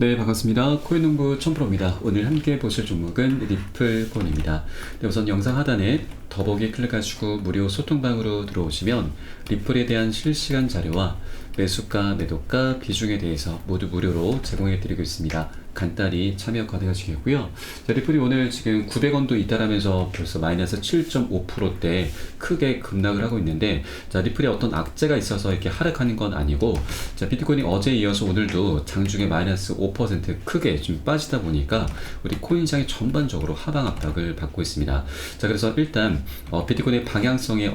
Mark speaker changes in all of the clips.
Speaker 1: 네, 반갑습니다. 코인농부 첨프로입니다. 오늘 함께 보실 종목은 리플콘입니다. 네, 우선 영상 하단에 더보기 클릭하시고 무료 소통방으로 들어오시면 리플에 대한 실시간 자료와 매수가, 매도가, 비중에 대해서 모두 무료로 제공해드리고 있습니다. 간단히 참여 가능하시겠고요. 자, 리플이 오늘 지금 900원도 있다라면서 벌써 마이너스 7.5%대 크게 급락을 하고 있는데, 자, 리플이 어떤 악재가 있어서 이렇게 하락하는 건 아니고, 자, 비트코인이 어제 이어서 오늘도 장중에 마이너스 5% 크게 좀 빠지다 보니까 우리 코인 시장이 전반적으로 하방 압박을 받고 있습니다. 자, 그래서 일단 비트코인의 방향성에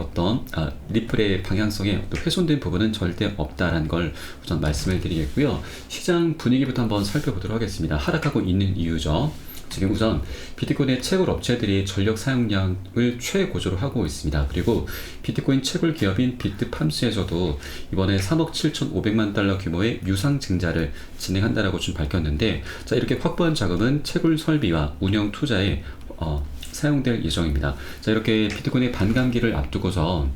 Speaker 1: 리플의 방향성에 또 훼손된 부분은 절대 없다라는 걸 우선 말씀을 드리겠고요. 시장 분위기부터 한번 살펴보도록 하겠습니다. 하락하고 있는 이유죠. 지금 우선 비트코인의 채굴 업체들이 전력 사용량을 최고조로 하고 있습니다. 그리고 비트코인 채굴 기업인 비트팜스에서도 이번에 3억 7,500만 달러 규모의 유상 증자를 진행한다라고 좀 밝혔는데, 자, 이렇게 확보한 자금은 채굴 설비와 운영 투자에 사용될 예정입니다. 자, 이렇게 비트코인의 반감기를 앞두고서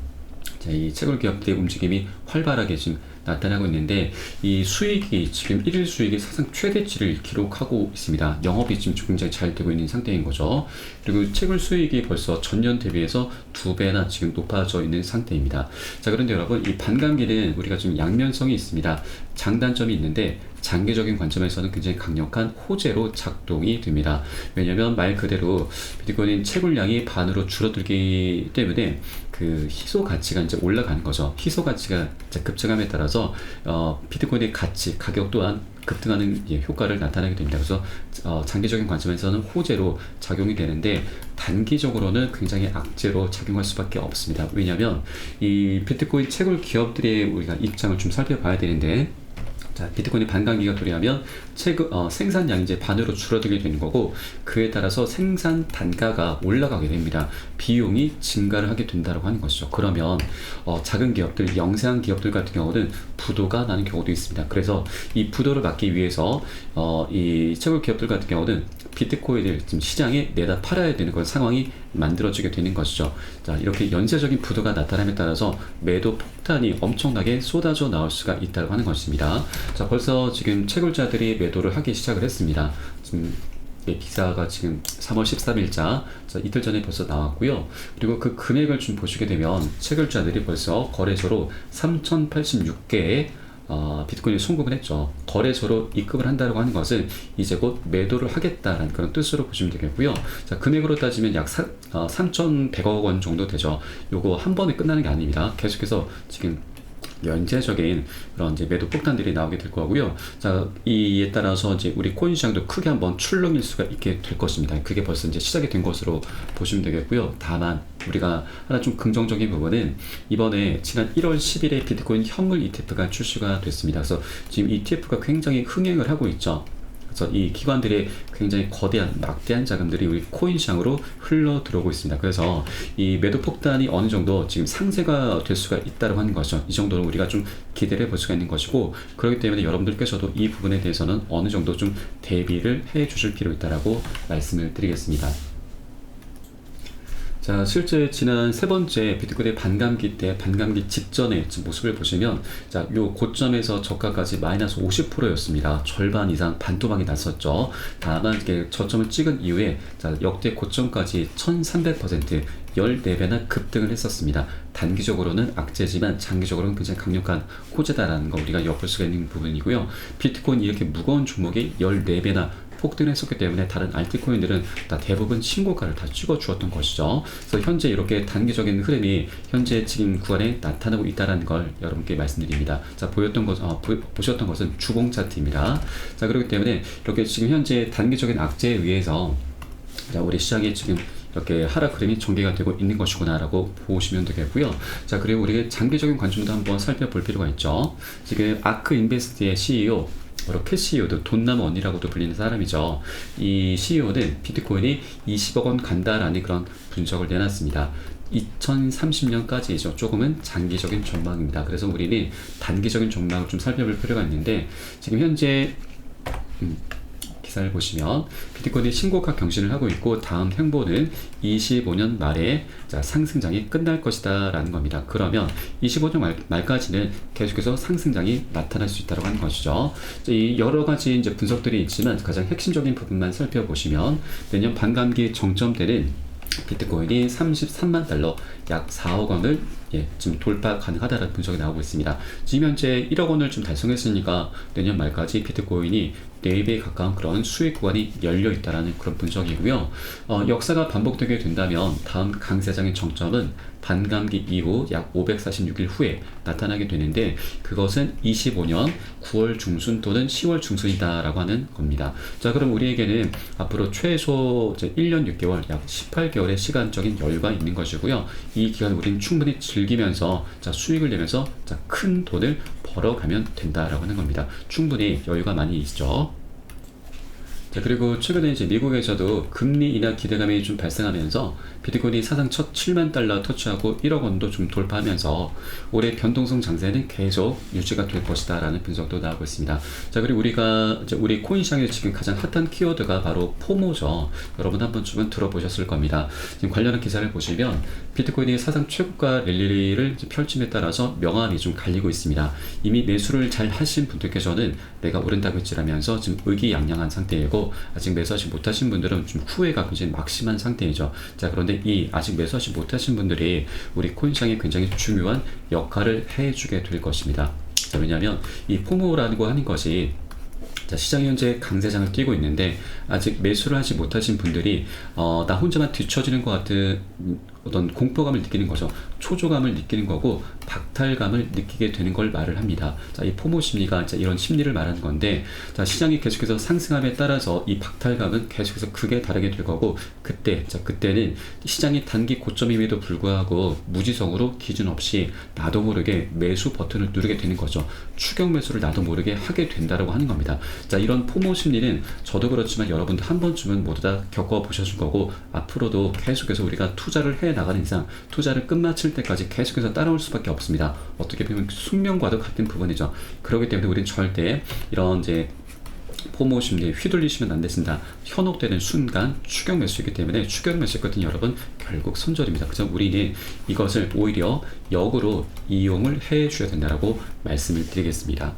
Speaker 1: 자, 이 채굴 기업들의 움직임이 활발하게 지금 나타나고 있는데, 이 수익이 지금 1일 수익이 사상 최대치를 기록하고 있습니다. 영업이 지금 굉장히 잘 되고 있는 상태인 거죠. 그리고 채굴 수익이 벌써 전년 대비해서 2배나 지금 높아져 있는 상태입니다. 자, 그런데 여러분, 이 반감기는 우리가 좀 양면성이 있습니다. 장단점이 있는데 장기적인 관점에서는 굉장히 강력한 호재로 작동이 됩니다. 왜냐하면 말 그대로 비트코인 채굴량이 반으로 줄어들기 때문에 그 희소 가치가 이제 올라가는 거죠. 희소 가치가 급증함에 따라서 비트코인의 가치, 가격 또한 급등하는 효과를 나타내게 됩니다. 그래서 장기적인 관점에서는 호재로 작용이 되는데, 단기적으로는 굉장히 악재로 작용할 수밖에 없습니다. 왜냐하면 이 비트코인 채굴 기업들의 우리가 입장을 좀 살펴봐야 되는데, 자, 비트코인이 반감기가 도래하면 생산량이 이제 반으로 줄어들게 되는 거고, 그에 따라서 생산 단가가 올라가게 됩니다. 비용이 증가를 하게 된다고 하는 것이죠. 그러면 작은 기업들, 영세한 기업들 같은 경우는 부도가 나는 경우도 있습니다. 그래서 이 부도를 막기 위해서 이 채굴 기업들 같은 경우는 비트코인을 지금 시장에 내다 팔아야 되는 그런 상황이 만들어지게 되는 것이죠. 자, 이렇게 연쇄적인 부도가 나타남에 따라서 매도 폭탄이 엄청나게 쏟아져 나올 수가 있다고 하는 것입니다. 자, 벌써 지금 채굴자들이 매도를 하기 시작을 했습니다. 지금 기사가 지금 3월 13일자 이틀 전에 벌써 나왔고요. 그리고 그 금액을 좀 보시게 되면 채굴자들이 벌써 거래소로 3,086개의 비트코인을 송금을 했죠. 거래소로 입금을 한다고 하는 것은 이제 곧 매도를 하겠다라는 그런 뜻으로 보시면 되겠고요. 자, 금액으로 따지면 약 3,100억 원 정도 되죠. 요거 한 번에 끝나는 게 아닙니다. 계속해서 지금 연쇄적인 그런 이제 매도 폭탄들이 나오게 될 거고요. 자, 이에 따라서 이제 우리 코인 시장도 크게 한번 출렁일 수가 있게 될 것입니다. 그게 벌써 이제 시작이 된 것으로 보시면 되겠고요. 다만 우리가 하나 좀 긍정적인 부분은 이번에 지난 1월 10일에 비트코인 현물 ETF가 출시가 됐습니다. 그래서 지금 ETF가 굉장히 흥행을 하고 있죠. 그래서 이 기관들의 굉장히 거대한 막대한 자금들이 우리 코인 시장으로 흘러 들어오고 있습니다. 그래서 이 매도 폭탄이 어느 정도 지금 상쇄가 될 수가 있다고 하는 거죠. 이 정도는 우리가 좀 기대를 해볼 수가 있는 것이고, 그렇기 때문에 여러분들께서도 이 부분에 대해서는 어느 정도 좀 대비를 해 주실 필요 있다라고 말씀을 드리겠습니다. 자, 실제 지난 세 번째 비트코인의 반감기 때, 반감기 직전의 모습을 보시면, 자, 요 고점에서 저가까지 마이너스 50%였습니다. 절반 이상 반토막이 났었죠. 다만 이게 저점을 찍은 이후에 자, 역대 고점까지 1300%, 14배나 급등을 했었습니다. 단기적으로는 악재지만 장기적으로는 굉장히 강력한 호재다라는 거 우리가 엿볼 수가 있는 부분이고요. 비트코인이 이렇게 무거운 종목이 14배나 폭등했었기 때문에 다른 알트코인들은 다 대부분 신고가를 다 찍어주었던 것이죠. 그래서 현재 이렇게 단기적인 흐름이 현재 지금 구간에 나타나고 있다는 걸 여러분께 말씀드립니다. 자, 보셨던 것은 주봉 차트입니다. 자, 그렇기 때문에 이렇게 지금 현재 단기적인 악재에 의해서 자, 우리 시장이 지금 이렇게 하락 흐름이 전개가 되고 있는 것이구나라고 보시면 되겠고요. 자, 그리고 우리가 장기적인 관점도 한번 살펴볼 필요가 있죠. 지금 아크 인베스트의 CEO 바로 캐시오도 돈남 언니라고도 불리는 사람이죠. 이 CEO는 비트코인이 20억 원 간다라는 그런 분석을 내놨습니다. 2030년까지죠. 조금은 장기적인 전망입니다. 그래서 우리는 단기적인 전망을 좀 살펴볼 필요가 있는데, 지금 현재 기사를 보시면 비트코인이 신고가 경신을 하고 있고 다음 행보는 25년 말에 상승장이 끝날 것이다 라는 겁니다. 그러면 25년 말까지는 계속해서 상승장이 나타날 수 있다고 하는 것이죠. 이 여러 가지 이제 분석들이 있지만 가장 핵심적인 부분만 살펴보시면 내년 반감기 정점 때는 비트코인이 33만 달러 약 4억 원을 지금 돌파 가능하다는 분석이 나오고 있습니다. 지금 현재 1억 원을 좀 달성했으니까 내년 말까지 비트코인이 4배에 가까운 그런 수익 구간이 열려 있다라는 그런 분석이고요. 역사가 반복되게 된다면 다음 강세장의 정점은 반감기 이후 약 546일 후에 나타나게 되는데 그것은 25년 9월 중순 또는 10월 중순이다라고 하는 겁니다. 자, 그럼 우리에게는 앞으로 최소 이제 1년 6개월 약 18개월의 시간적인 여유가 있는 것이고요. 이 기간 우리는 충분히 즐기면서 수익을 내면서 큰 돈을 벌어가면 된다라고 하는 겁니다. 충분히 여유가 많이 있죠. 자, 그리고 최근에 이제 미국에서도 금리 인하 기대감이 좀 발생하면서 비트코인이 사상 첫 7만 달러 터치하고 1억 원도 좀 돌파하면서 올해 변동성 장세는 계속 유지가 될 것이다 라는 분석도 나오고 있습니다. 자, 그리고 우리 코인 시장에서 지금 가장 핫한 키워드가 바로 포모죠. 여러분 한 번쯤은 들어보셨을 겁니다. 지금 관련한 기사를 보시면 비트코인이 사상 최고가 랠리를 펼침에 따라서 명암이 좀 갈리고 있습니다. 이미 매수를 잘 하신 분들께서는 내가 오른다고 했지라면서 지금 의기양양한 상태이고 아직 매수하지 못하신 분들은 좀 후회가 굉장히 막심한 상태이죠. 자, 그런데 이 아직 매수하지 못하신 분들이 우리 코인시장에 굉장히 중요한 역할을 해주게 될 것입니다. 자, 왜냐하면 이 포모라고 하는 것이 시장이 현재 강세장을 띄고 있는데 아직 매수를 하지 못하신 분들이 나 혼자만 뒤처지는 것 같은 어떤 공포감을 느끼는 거죠. 초조감을 느끼는 거고 박탈감을 느끼게 되는 걸 말을 합니다. 자, 이 포모 심리가 이런 심리를 말하는 건데, 자, 시장이 계속해서 상승함에 따라서 이 박탈감은 계속해서 크게 다르게 될 거고, 그때는 시장이 단기 고점임에도 불구하고 무지성으로 기준 없이 나도 모르게 매수 버튼을 누르게 되는 거죠. 추격 매수를 나도 모르게 하게 된다라고 하는 겁니다. 자, 이런 포모 심리는 저도 그렇지만 여러분도 한 번쯤은 모두 다 겪어보셨을 거고, 앞으로도 계속해서 우리가 투자를 해 나가는 이상 투자를 끝마칠 때까지 계속해서 따라올 수밖에 없습니다. 어떻게 보면 숙명과도 같은 부분이죠. 그렇기 때문에 우리는 절대 이런 포모 심리에 휘둘리시면 안 되신다. 현혹되는 순간 추격 매수이기 때문에 추격 매수했거든요. 여러분 결국 손절입니다. 그래서 우리는 이것을 오히려 역으로 이용을 해 주셔야 된다라고 말씀을 드리겠습니다.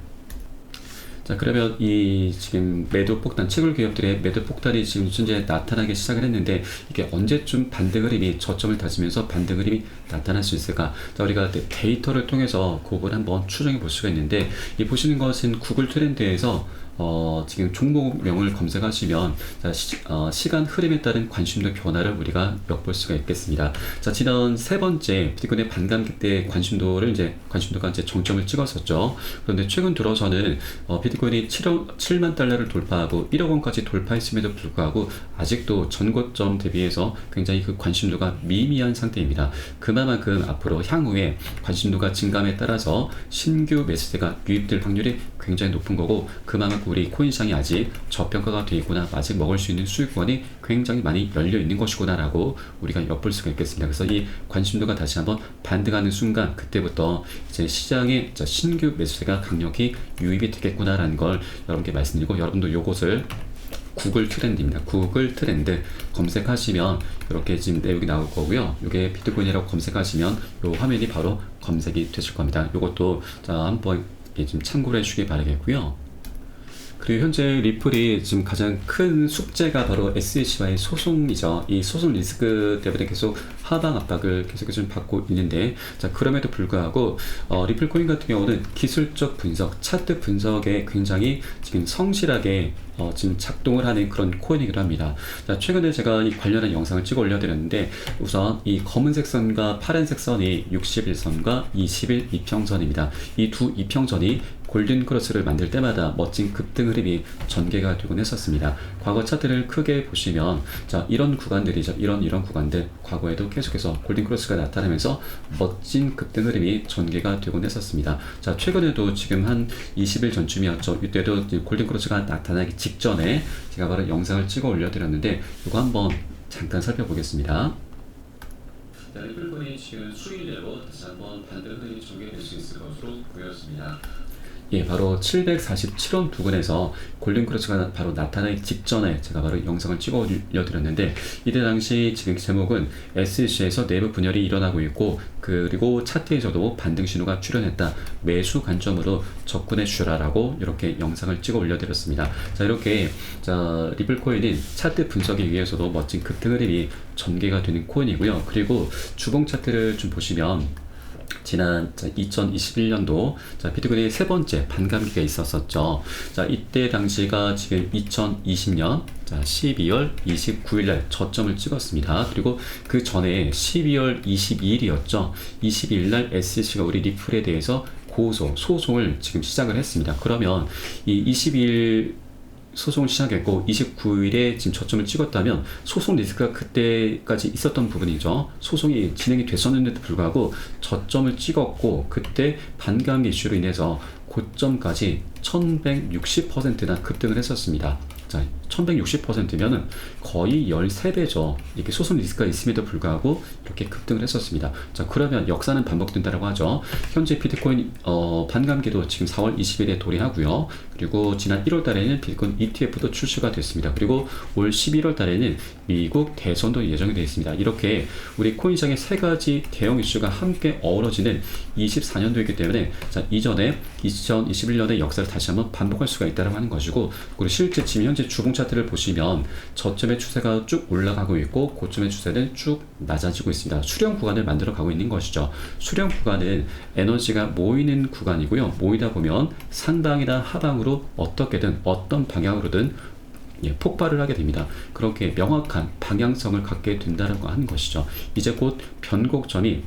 Speaker 1: 자, 그러면 이 지금 매도 폭탄, 채굴 기업들의 매도 폭탄이 지금 현재 나타나기 시작을 했는데 이게 언제쯤 반등 흐름이 저점을 다지면서 반등 흐름이 나타날 수 있을까? 자, 우리가 데이터를 통해서 그 부분을 한번 추정해 볼 수가 있는데, 이 보시는 것은 구글 트렌드에서 지금 종목명을 검색하시면 시간 흐름에 따른 관심도 변화를 우리가 엿볼 수가 있겠습니다. 자, 지난 세 번째 비트코인의 반감기 때 관심도가 이제 정점을 찍었었죠. 그런데 최근 들어서는 비트코인이 7만 달러를 돌파하고 1억 원까지 돌파했음에도 불구하고 아직도 전고점 대비해서 굉장히 그 관심도가 미미한 상태입니다. 그만큼 앞으로 향후에 관심도가 증감에 따라서 신규 매수세가 유입될 확률이 굉장히 높은 거고, 그만큼 우리 코인시장이 아직 저평가가 되어 있구나, 아직 먹을 수 있는 수익권이 굉장히 많이 열려 있는 것이구나 라고 우리가 엿볼 수가 있겠습니다. 그래서 이 관심도가 다시 한번 반등하는 순간, 그때부터 이제 시장에 신규 매수세가 강력히 유입이 되겠구나 라는 걸 여러분께 말씀드리고, 여러분도 요것을 구글 트렌드입니다. 구글 트렌드 검색하시면 이렇게 지금 내용이 나올 거고요. 이게 비트코인이라고 검색하시면 요 화면이 바로 검색이 되실 겁니다. 요것도 한번 좀 참고를 해주시기 바라겠고요. 그리고 현재 리플이 지금 가장 큰 숙제가 바로 SEC와의 소송이죠. 이 소송 리스크 때문에 계속 하방 압박을 계속해서 좀 받고 있는데, 자, 그럼에도 불구하고 리플 코인 같은 경우는 기술적 분석, 차트 분석에 굉장히 지금 성실하게 지금 작동을 하는 그런 코인이기도 합니다. 자, 최근에 제가 이 관련한 영상을 찍어 올려드렸는데, 우선 이 검은색 선과 파란색 선이 61선과 20일 이평선입니다. 이 두 이평선이 골든 크로스를 만들 때마다 멋진 급등 흐름이 전개가 되곤 했었습니다. 과거 차트를 크게 보시면, 자, 이런 구간들이죠. 이런 구간들 과거에도 계속해서 골든 크로스가 나타나면서 멋진 급등 흐름이 전개가 되곤 했었습니다. 자, 최근에도 지금 한 20일 전쯤이었죠. 이때도 골든 크로스가 나타나기 직전에 제가 바로 영상을 찍어 올려드렸는데, 이거 한번 잠깐 살펴보겠습니다. 리플코인이 지금 수일내로 다시 한번 반등 흐름이 전개될 수 있을 것으로 보였습니다. 예, 바로 747원 부근에서 골든크로스가 바로 나타나기 직전에 제가 바로 영상을 찍어 올려드렸는데, 이때 당시 지금 제목은 SC에서 내부 분열이 일어나고 있고, 그리고 차트에서도 반등 신호가 출현했다, 매수 관점으로 접근해 주라라고 이렇게 영상을 찍어 올려드렸습니다. 자, 이렇게 리플코인은 차트 분석에 의해서도 멋진 급등 흐름이 전개가 되는 코인이고요. 그리고 주봉 차트를 좀 보시면 지난 2021년도 비트코인의 세 번째 반감기가 있었었죠. 자, 이때 당시가 지금 2020년 12월 29일 날 저점을 찍었습니다. 그리고 그 전에 12월 22일이었죠. 22일 날 SEC가 우리 리플에 대해서 소송을 지금 시작을 했습니다. 그러면 이 22일 소송을 시작했고 29일에 지금 저점을 찍었다면 소송 리스크가 그때까지 있었던 부분이죠. 소송이 진행이 됐었는데도 불구하고 저점을 찍었고, 그때 반감기 이슈로 인해서 고점까지 1160%나 급등을 했었습니다. 자, 1160%면은 거의 13배죠. 이렇게 소송 리스크가 있음에도 불구하고 이렇게 급등을 했었습니다. 자, 그러면 역사는 반복된다라고 하죠. 현재 비트코인 반감기도 지금 4월 20일에 도래하고요. 그리고 지난 1월 달에는 비트코인 ETF도 출시가 됐습니다. 그리고 올 11월 달에는 미국 대선도 예정이 되어 있습니다. 이렇게 우리 코인시장의 세 가지 대형 이슈가 함께 어우러지는 24년도이기 때문에, 자, 이전에 2021년의 역사를 다시 한번 반복할 수가 있다고 하는 것이고, 그리고 실제 지금 현재 주봉 차트를 보시면 저점의 추세가 쭉 올라가고 있고 고점의 추세는 쭉 낮아지고 있습니다. 수렴 구간을 만들어 가고 있는 것이죠. 수렴 구간은 에너지가 모이는 구간이고요. 모이다 보면 상방이나 하방으로 어떻게든 어떤 방향으로든 폭발을 하게 됩니다. 그렇게 명확한 방향성을 갖게 된다고 하는 것이죠. 이제 곧 변곡점이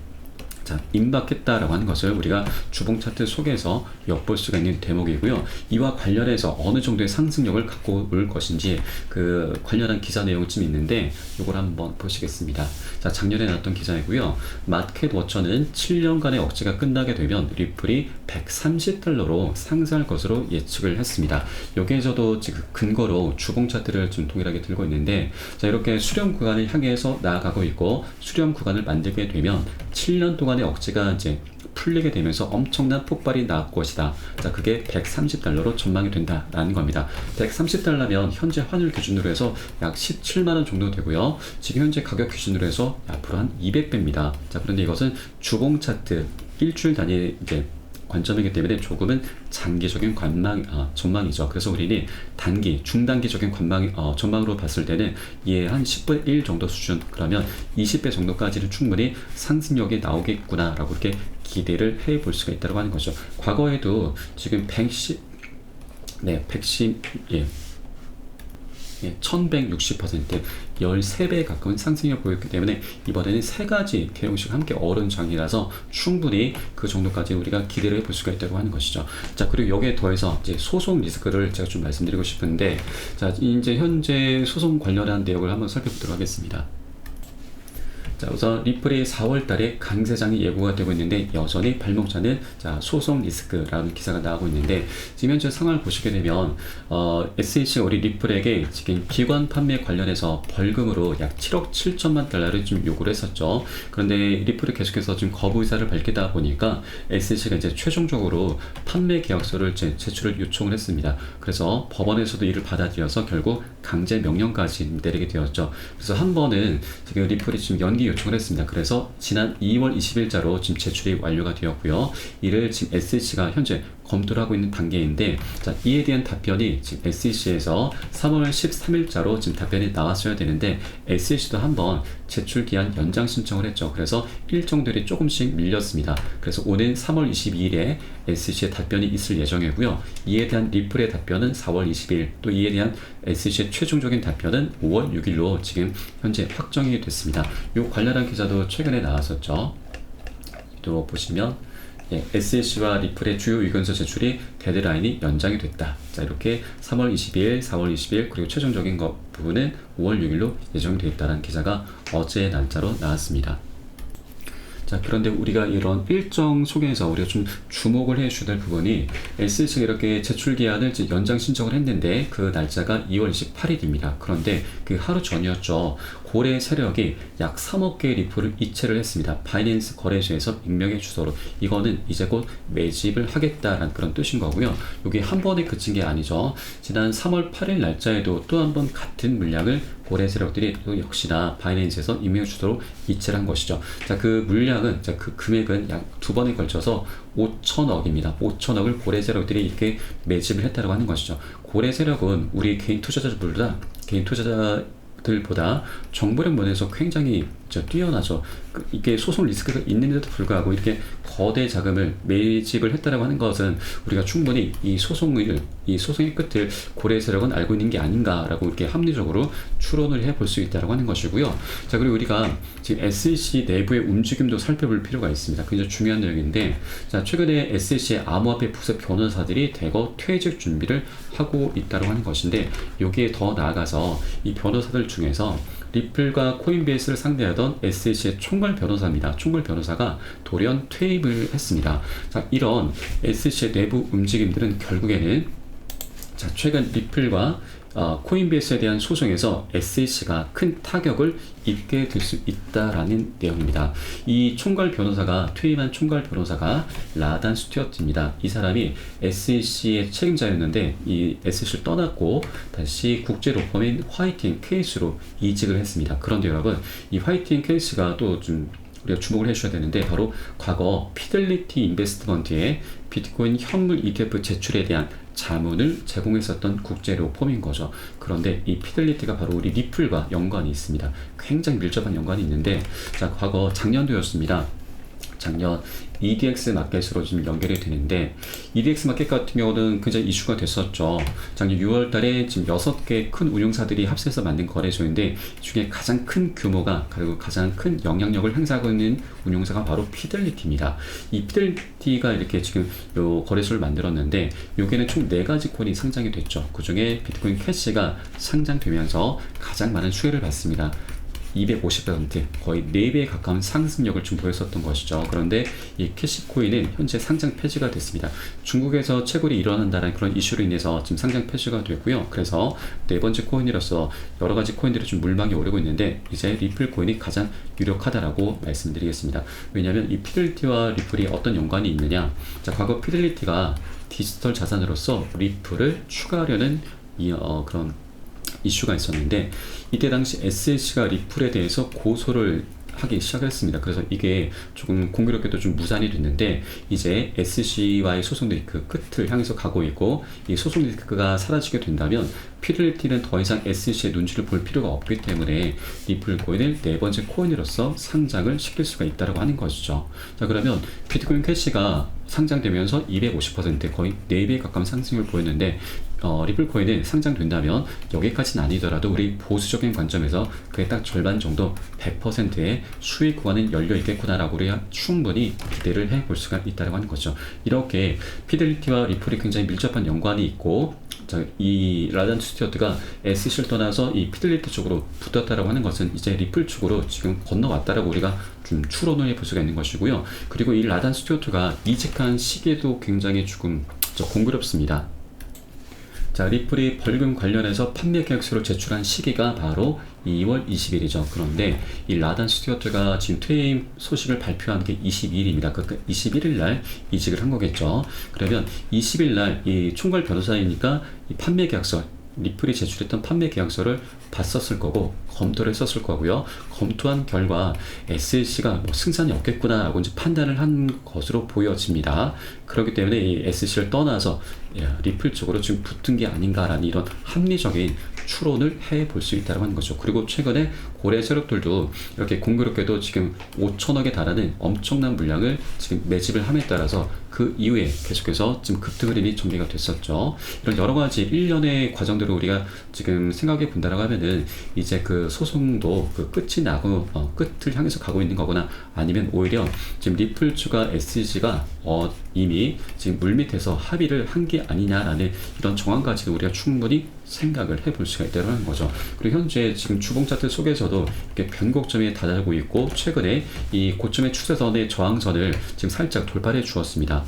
Speaker 1: 임박했다라고 하는 것을 우리가 주봉 차트 속에서 엿볼 수가 있는 대목이고요. 이와 관련해서 어느 정도의 상승력을 갖고 올 것인지 그 관련한 기사 내용이 좀 있는데, 이걸 한번 보시겠습니다. 자, 작년에 나왔던 기사이고요. 마켓워처는 7년간의 억제가 끝나게 되면 리플이 130달러로 상승할 것으로 예측을 했습니다. 여기에서도 지금 근거로 주봉 차트를 좀 동일하게 들고 있는데, 자, 이렇게 수렴 구간을 향해서 나아가고 있고, 수렴 구간을 만들게 되면 7년 동안의 억제가 이제 풀리게 되면서 엄청난 폭발이 나올 것이다. 자, 그게 130달러로 전망이 된다라는 겁니다. 130달러면 현재 환율 기준으로 해서 약 17만원 정도 되고요. 지금 현재 가격 기준으로 해서 앞으로 한 200배입니다. 자, 그런데 이것은 주봉 차트 일주일 단위 이제 관점이기 때문에 조금은 장기적인 전망이죠. 그래서 우리는 단기, 중단기적인 전망으로 봤을 때는 한 10분의 1 정도 수준, 그러면 20배 정도까지는 충분히 상승력이 나오겠구나 라고 이렇게 기대를 해볼 수가 있다고 하는 거죠. 과거에도 지금 1160%, 13배에 가까운 상승을 보였기 때문에 이번에는 세 가지 대형식 함께 어우러진 장이라서 충분히 그 정도까지 우리가 기대를 해볼 수가 있다고 하는 것이죠. 자, 그리고 여기에 더해서 이제 소송 리스크를 제가 좀 말씀드리고 싶은데, 자, 이제 현재 소송 관련한 내용을 한번 살펴보도록 하겠습니다. 자, 우선 리플이 4월달에 강세장이 예고가 되고 있는데 여전히 발목 잡는 소송 리스크라는 기사가 나오고 있는데, 지금 현재 상황을 보시게 되면 SEC가 우리 리플에게 지금 기관 판매 관련해서 벌금으로 약 7억 7천만 달러를 좀 요구를 했었죠. 그런데 리플이 계속해서 좀 거부 의사를 밝히다 보니까 SEC가 이제 최종적으로 판매 계약서를 제출을 요청을 했습니다. 그래서 법원에서도 이를 받아들여서 결국 강제 명령까지 내리게 되었죠. 그래서 한 번은 지금 리플이 지금 연기 요청을 했습니다. 그래서 지난 2월 20일자로 지금 제출이 완료가 되었고요. 이를 지금 SEC가 현재 검토를 하고 있는 단계인데, 자, 이에 대한 답변이 지금 SEC에서 3월 13일자로 지금 답변이 나왔어야 되는데 SEC도 한번 제출 기한 연장 신청을 했죠. 그래서 일정들이 조금씩 밀렸습니다. 그래서 오는 3월 22일에 SEC의 답변이 있을 예정이고요. 이에 대한 리플의 답변은 4월 20일, 또 이에 대한 SEC의 최종적인 답변은 5월 6일로 지금 현재 확정이 됐습니다. 이 관련한 기사도 최근에 나왔었죠. 또 보시면 SEC와 리플의 주요 의견서 제출이 데드라인이 연장이 됐다. 자, 이렇게 3월 20일, 4월 20일, 그리고 최종적인 부분은 5월 6일로 예정되어 있다는 기사가 어제 날짜로 나왔습니다. 자, 그런데 우리가 이런 일정 속에서 우리가 좀 주목을 해줘야 될 부분이 SC가 이렇게 제출 기한을 이제 연장 신청을 했는데 그 날짜가 2월 28일입니다. 그런데 그 하루 전이었죠. 고래 세력이 약 3억 개의 리플을 이체를 했습니다. 바이낸스 거래소에서 익명의 주소로. 이거는 이제 곧 매집을 하겠다라는 그런 뜻인 거고요. 이게 한 번에 그친 게 아니죠. 지난 3월 8일 날짜에도 또 한 번 같은 물량을 고래 세력들이 또 역시나 바이낸스에서 익명의 주소로 이체를 한 것이죠. 자, 그 물량은, 자, 그 금액은 약 두 번에 걸쳐서 5천억입니다. 5천억을 고래 세력들이 이렇게 매집을 했다고 하는 것이죠. 고래 세력은 우리 개인 투자자들보다 정보력 면에서 굉장히 뛰어나죠. 이게 소송 리스크가 있는데도 불구하고 이렇게 거대 자금을 매집을 했다라고 하는 것은 우리가 충분히 이 소송의 끝을 고래 세력은 알고 있는 게 아닌가라고 이렇게 합리적으로 추론을 해볼 수 있다라고 하는 것이고요. 자, 그리고 우리가 지금 SEC 내부의 움직임도 살펴볼 필요가 있습니다. 굉장히 중요한 내용인데, 자, 최근에 SEC의 암호화폐 부서 변호사들이 대거 퇴직 준비를 하고 있다고 하는 것인데, 여기에 더 나아가서 이 변호사들 중에서 리플과 코인베이스를 상대하던 SEC의 총괄 변호사입니다. 총괄 변호사가 돌연 퇴임을 했습니다. 자, 이런 SEC의 내부 움직임들은 결국에는, 자, 최근 리플과 코인베이스에 대한 소송에서 SEC가 큰 타격을 입게 될 수 있다라는 내용입니다. 이 총괄 변호사가, 퇴임한 총괄 변호사가 라단 스튜어트입니다. 이 사람이 SEC의 책임자였는데 이 SEC를 떠났고 다시 국제 로펌인 화이팅 케이스로 이직을 했습니다. 그런데 여러분, 이 화이팅 케이스가 또 좀 우리가 주목을 해주셔야 되는데, 바로 과거 피델리티 인베스트먼트의 비트코인 현물 ETF 제출에 대한 자문을 제공했었던 국제 로펌인 거죠. 그런데 이 피델리티가 바로 우리 리플과 연관이 있습니다. 굉장히 밀접한 연관이 있는데, 자, 과거 작년도였습니다. 작년 EDX 마켓으로 지금 연결이 되는데, EDX 마켓 같은 경우는 굉장히 이슈가 됐었죠. 작년 6월 달에 지금 6개 큰 운용사들이 합세해서 만든 거래소인데, 이 중에 가장 큰 규모가, 그리고 가장 큰 영향력을 행사하고 있는 운용사가 바로 피델리티입니다. 이 피델리티가 이렇게 지금 요 거래소를 만들었는데, 여기에는 총 4가지 코인이 상장이 됐죠. 그 중에 비트코인 캐시가 상장되면서 가장 많은 수혜를 받습니다. 250% 거의 4배에 가까운 상승력을 좀 보였었던 것이죠. 그런데 이 캐시코인은 현재 상장 폐지가 됐습니다. 중국에서 채굴이 일어난다는 그런 이슈로 인해서 지금 상장 폐지가 됐고요. 그래서 4번째 코인으로서 여러 가지 코인들이 좀 물망에 오르고 있는데, 이제 리플 코인이 가장 유력하다라고 말씀드리겠습니다. 왜냐하면 이 피델리티와 리플이 어떤 연관이 있느냐. 자, 과거 피델리티가 디지털 자산으로서 리플을 추가하려는 그런 이슈가 있었는데, 이때 당시 SEC가 리플에 대해서 고소를 하기 시작했습니다. 그래서 이게 조금 공교롭게도 좀 무산이 됐는데, 이제 SEC와의 소송 리스크 끝을 향해서 가고 있고, 이 소송 리스크가 사라지게 된다면 피델리티는 더 이상 SEC의 눈치를 볼 필요가 없기 때문에 리플 코인을 4번째 코인으로서 상장을 시킬 수가 있다고 하는 것이죠. 자, 그러면 비트코인 캐시가 상장되면서 250% 거의 4배에 가까운 상승을 보였는데, 리플 코인은 상장된다면 여기까지는 아니더라도 우리 보수적인 관점에서 그게 딱 절반 정도 100%의 수익 구간은 열려 있겠구나라고 우리가 충분히 기대를 해볼 수가 있다고 하는 거죠. 이렇게 피델리티와 리플이 굉장히 밀접한 연관이 있고, 자, 이 라단 스튜어트가 SEC를 떠나서 이 피델리티 쪽으로 붙었다라고 하는 것은 이제 리플 쪽으로 지금 건너왔다라고 우리가 좀 추론을 해볼 수가 있는 것이고요. 그리고 이 라단 스튜어트가 이직한 시기도 굉장히 조금 공교롭습니다. 자, 리플이 벌금 관련해서 판매 계약서를 제출한 시기가 바로 2월 20일이죠. 그런데 이 라단 스튜어트가 지금 퇴임 소식을 발표한 게 22일입니다. 그러니까 21일 날 이직을 한 거겠죠. 그러면 20일 날 이 총괄 변호사이니까 이 판매 계약서, 리플이 제출했던 판매 계약서를 봤었을 거고 검토를 했었을 거고요. 검토한 결과 SEC가 승산이 없겠구나 라고 이제 판단을 한 것으로 보여집니다. 그렇기 때문에 이 SEC를 떠나서 리플 쪽으로 지금 붙은 게 아닌가라는 이런 합리적인 추론을 해볼 수 있다고 하는 거죠. 그리고 최근에 고래 세력들도 이렇게 공교롭게도 지금 5천억에 달하는 엄청난 물량을 지금 매집을 함에 따라서 그 이후에 계속해서 지금 급등 흐름이 전개가 됐었죠. 이런 여러 가지 일련의 과정들을 우리가 지금 생각해 본다라고 하면은 이제 그 소송도 그 끝이 나고 끝을 향해서 가고 있는 거거나 아니면 오히려 지금 리플주가 SG가 이미 지금 물밑에서 합의를 한 게 아니냐라는 이런 정황까지도 우리가 충분히 생각을 해볼 수가 있다는 거죠. 그리고 현재 지금 주봉 차트 속에서도 이렇게 변곡점에 다다르고 있고 최근에 이 고점의 추세선의 저항선을 지금 살짝 돌파해 주었습니다.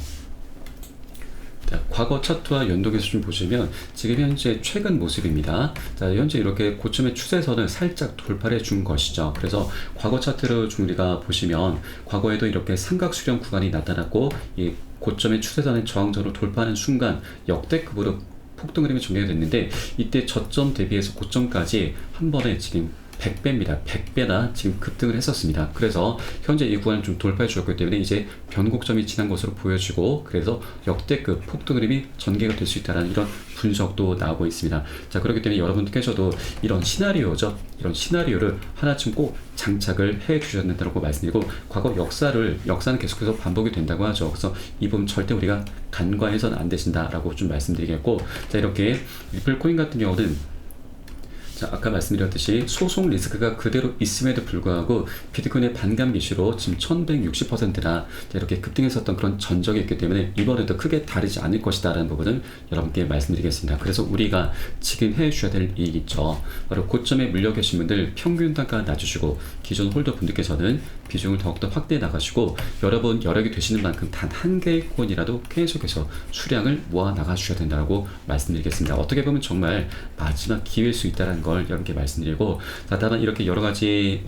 Speaker 1: 자, 과거 차트와 연동해서 좀 보시면 지금 현재 최근 모습입니다. 자, 현재 이렇게 고점의 추세선을 살짝 돌파해 준 것이죠. 그래서 과거 차트를 좀 우리가 보시면 과거에도 이렇게 삼각수렴 구간이 나타났고 이 고점의 추세선의 저항선을 돌파하는 순간 역대급으로 폭등 흐름이 전개가 됐는데 이때 저점 대비해서 고점까지 한 번에 지금 100배입니다. 100배나 지금 급등을 했었습니다. 그래서 현재 이 구간을 좀 돌파해 주었기 때문에 이제 변곡점이 지난 것으로 보여지고 그래서 역대급 폭등 흐름이 전개가 될 수 있다는 이런 분석도 나오고 있습니다. 자, 그렇기 때문에 여러분들께서도 이런 시나리오죠. 이런 시나리오를 하나쯤 꼭 장착을 해 주셔야 된다고 말씀드리고 과거 역사는 계속해서 반복이 된다고 하죠. 그래서 이 부분 절대 우리가 간과해서는 안 되신다라고 좀 말씀드리겠고 자, 이렇게 리플 코인 같은 경우는 자, 아까 말씀드렸듯이 소송 리스크가 그대로 있음에도 불구하고 비트코인의 반감 기시로 지금 1160%나 이렇게 급등했었던 그런 전적이 있기 때문에 이번에도 크게 다르지 않을 것이다 라는 부분을 여러분께 말씀드리겠습니다. 그래서 우리가 지금 해주셔야 될 일이 있죠. 바로 고점에 물려 계신 분들 평균 단가 낮추시고 기존 홀더 분들께서는 비중을 더욱더 확대해 나가시고 여러분 여력이 되시는 만큼 단 한 개의 코인이라도 계속해서 수량을 모아 나가주셔야 된다고 말씀드리겠습니다. 어떻게 보면 정말 마지막 기회일 수 있다는 걸 여러분께 말씀드리고 자, 다만 이렇게 여러 가지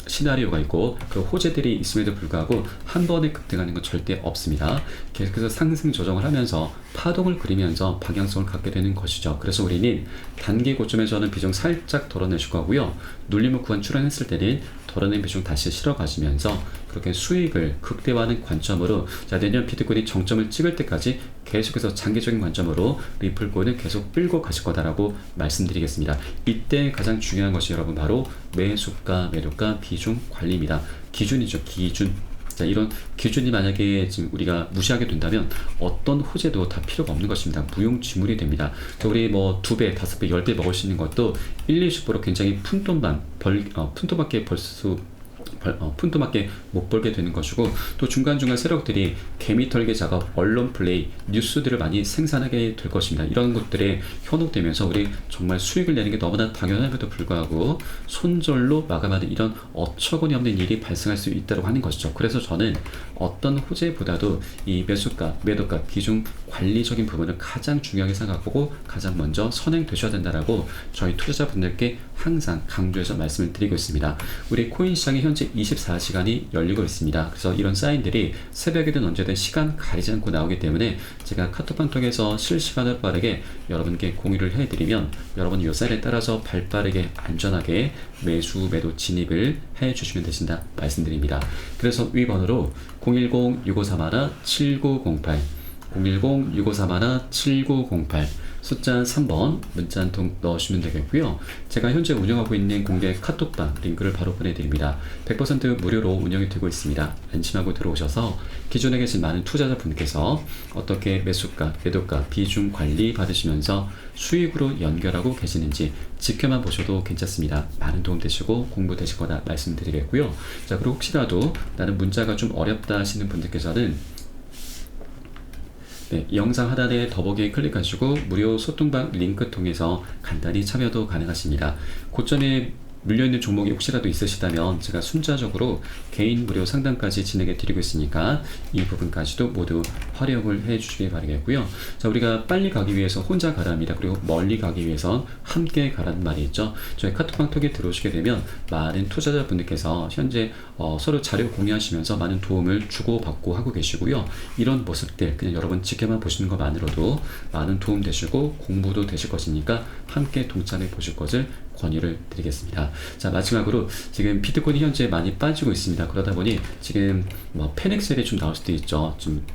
Speaker 1: 시나리오가 있고 그 호재들이 있음에도 불구하고 한 번에 급등하는 건 절대 없습니다. 계속해서 상승 조정을 하면서 파동을 그리면서 방향성을 갖게 되는 것이죠. 그래서 우리는 단기 고점에서는 비중 살짝 덜어내실 거고요. 눌림목 구간 출현했을 때는 덜어낸 비중 다시 실어 가시면서 그렇게 수익을 극대화하는 관점으로 자, 내년 비트코인이 정점을 찍을 때까지 계속해서 장기적인 관점으로 리플 코인을 계속 끌고 가실 거다라고 말씀드리겠습니다. 이때 가장 중요한 것이 여러분 바로 매수가, 매도가, 비중 관리입니다. 기준이죠. 기준. 자, 이런 기준이 만약에 지금 우리가 무시하게 된다면 어떤 호재도 다 필요가 없는 것입니다. 무용지물이 됩니다. 자, 우리 뭐 2배, 5배, 10배 먹을 수 있는 것도 1, 20% 굉장히 푼돈밖에 푼돈밖에 못 벌게 되는 것이고 또 중간중간 세력들이 개미 털개 작업, 언론 플레이, 뉴스들을 많이 생산하게 될 것입니다. 이런 것들에 현혹되면서 우리 정말 수익을 내는 게 너무나 당연함에도 불구하고 손절로 마감하는 이런 어처구니 없는 일이 발생할 수 있다고 하는 것이죠. 그래서 저는 어떤 호재보다도 이 매수가, 매도가, 비중 관리적인 부분을 가장 중요하게 생각하고 가장 먼저 선행되셔야 된다라고 저희 투자자분들께 항상 강조해서 말씀을 드리고 있습니다. 우리 코인 시장이 현재 24시간이 열리고 있습니다. 그래서 이런 사인들이 새벽이든 언제든 시간 가리지 않고 나오기 때문에 제가 카톡방 통해서 실시간으로 빠르게 여러분께 공유를 해드리면 여러분 이 사인에 따라서 발빠르게 안전하게 매수 매도 진입을 해주시면 되신다 말씀드립니다. 그래서 위 번호로 010-6531-7908 010-6531-7908 숫자 3번 문자 한 통 넣으시면 되겠고요. 제가 현재 운영하고 있는 공개 카톡방 링크를 바로 보내드립니다. 100% 무료로 운영이 되고 있습니다. 안심하고 들어오셔서 기존에 계신 많은 투자자분께서 어떻게 매수가, 매도가, 비중 관리 받으시면서 수익으로 연결하고 계시는지 지켜만 보셔도 괜찮습니다. 많은 도움 되시고 공부 되실 거다 말씀드리겠고요. 자, 그리고 혹시라도 나는 문자가 좀 어렵다 하시는 분들께서는 네, 이 영상 하단에 더보기에 클릭하시고 무료 소통방 링크 통해서 간단히 참여도 가능하십니다. 고점에 물려있는 종목이 혹시라도 있으시다면 제가 순차적으로 개인 무료 상담까지 진행해 드리고 있으니까 이 부분까지도 모두 활용을 해 주시기 바라겠고요. 자, 우리가 빨리 가기 위해서 혼자 가랍니다. 그리고 멀리 가기 위해선 함께 가라는 말이 있죠. 저희 카톡방 톡에 들어오시게 되면 많은 투자자분들께서 현재 서로 자료 공유하시면서 많은 도움을 주고받고 하고 계시고요. 이런 모습들 그냥 여러분 지켜만 보시는 것만으로도 많은 도움 되시고 공부도 되실 것이니까 함께 동참해 보실 것을 권유를 드리겠습니다. 자, 마지막으로 지금 비트코인이 현재 많이 빠지고 있습니다. 그러다 보니 지금 뭐 패닉셀이 좀 나올 수도 있죠. 좀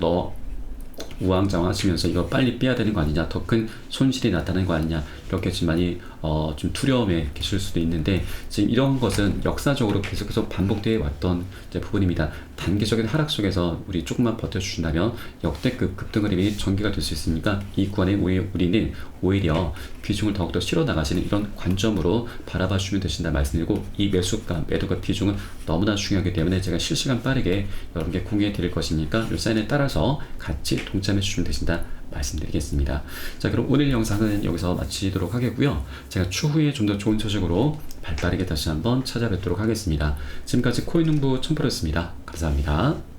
Speaker 1: 우왕좌왕하시면서 이거 빨리 빼야 되는 거 아니냐, 더 큰 손실이 나타나는 거 아니냐, 이렇게 지금 많이 좀 두려움에 계실 수도 있는데, 지금 이런 것은 역사적으로 계속해서 반복되어 왔던 이제 부분입니다. 단기적인 하락 속에서 우리 조금만 버텨주신다면 역대급 급등 흐름이 전개가 될 수 있으니까 이 구간에 우리는 오히려 비중을 더욱더 실어 나가시는 이런 관점으로 바라봐 주시면 되신다 말씀드리고, 이 매수가 매도가 비중은 너무나 중요하기 때문에 제가 실시간 빠르게 여러분께 공유해 드릴 것이니까 이 사인에 따라서 같이 동참해 주시면 되신다 말씀드리겠습니다. 자, 그럼 오늘 영상은 여기서 마치도록 하겠고요. 제가 추후에 좀 더 좋은 소식으로 발빠르게 다시 한번 찾아뵙도록 하겠습니다. 지금까지 코인농부 첨프로였습니다. 감사합니다.